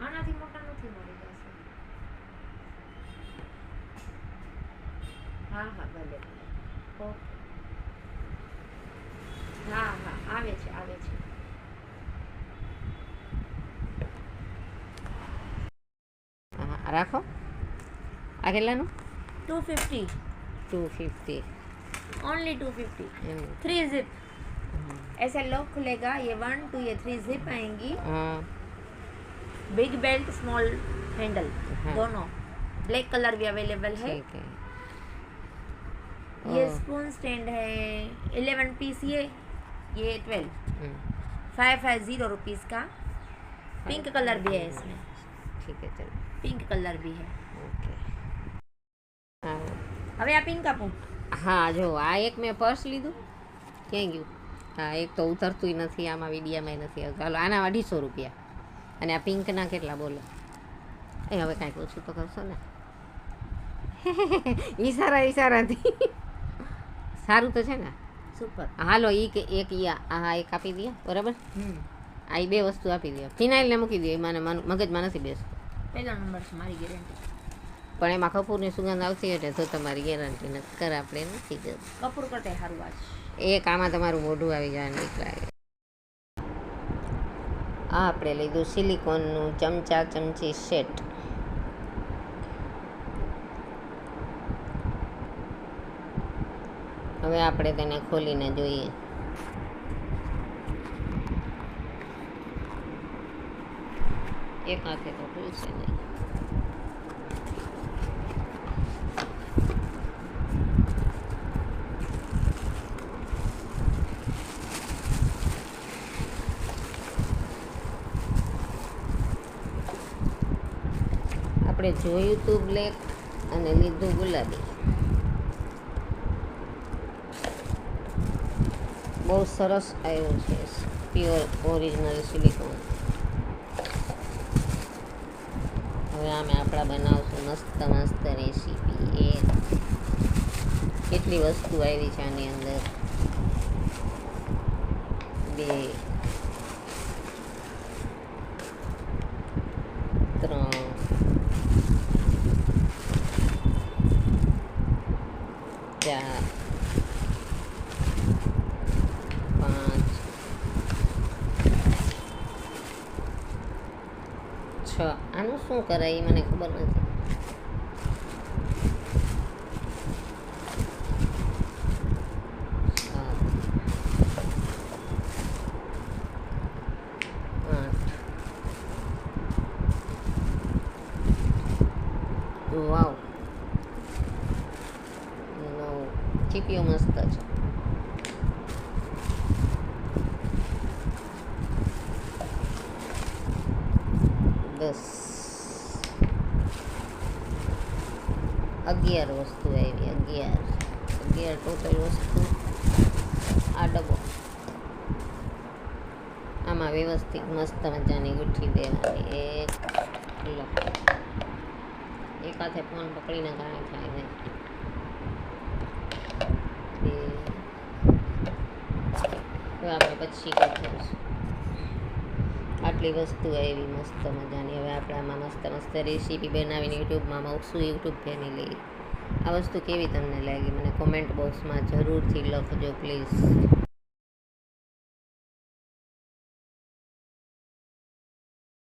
આનાથી મોટા નથી મળી જશે. હા હા ભલે ભલે. ઓકે. હા હા આવે છે આવે છે. રાખો. આ કેટલાનું? 250. 250. ओनली 250. 3 जिप. ऐसे लॉक खुलेगा. ये 1 2 ये 3 जिप आएंगी. हाँ. बिग बेल्ट स्मॉल हैंडल हाँ. दोनों. ब्लैक कलर भी अवेलेबल है. ठीक है. ये स्पून स्टैंड है 11 पीस. ये 12. 550 रुपीज़ का. पिंक कलर भी है इसमें. ठीक है चलो. पिंक कलर भी है. ओके. हाँ. હવે આ પિંક આપું. હા જો આ એક મેં પર્સ લીધું. ક્યાં ગયું? હા એક તો ઉતરતુંય નથી આમાં વિડીયામાંય નથી આવતું. ચાલો આના 250 રૂપિયા. અને આ પિંકના કેટલા બોલો? એ હવે કાંઈક ઓછું તો કરશો ને. ઈશારાથી સારું તો છે ને. સુપર. હાલો કે એક હા એક આપી દે બરાબર. આ 2 વસ્તુ આપી દે. ફિનાઇલને મૂકી દે. મને મગજમાં નથી બેસતું. પહેલો નંબર છે મારી ગેરંટી. પણ એમાં કપૂરની સુગંધ આવતી એટલે તો તમારી ગેરંટી નથી. કર આપણે નથી જરૂર. કપૂર કટે સારું આજ. એક આમાં તમારું મોઢું આવી જાય નીક લાગે. આ આપણે લીધું સિલિકોનનું ચમચા ચમચી સેટ. હવે આપણે તેને ખોલીને જોઈએ. એક હાથે તો ખુલશે નહીં. આપણે જોયું તું બ્લેક અને લીધું ગુલાબી. બહુ સરસ આવ્યું છે. Pure original silicon. હવે અમે આપણા બનાવશું મસ્ત મસ્ત રેસીપી. એ કેટલી વસ્તુ આવી છે આની અંદર. 2 3 4 5 6. આનું શું કરાય એ મને ખબર નથી. 7 8. વાવ. ચીપીઓ મસ્ત છે. 10 11 વસ્તુ આવી. 11 ટોટલ વસ્તુ. આ ડબ્બો. આમાં વ્યવસ્થિત મસ્ત મજાની ગૂંથી દેવાની. એક હાથે ફોન પકડીને કાંઈ થાય નહીં. 2 આપણે પછી કરીશું. આટલી વસ્તુ આવી મસ્ત મજાની. હવે આપણે આમાં મસ્ત મસ્ત રેસીપી બનાવીને યુટ્યુબમાં મૂકશું. યુટ્યુબ ફેમિલી આ વસ્તુ કેવી તમને લાગી મને કોમેન્ટ બોક્સમાં જરૂરથી લખજો પ્લીઝ.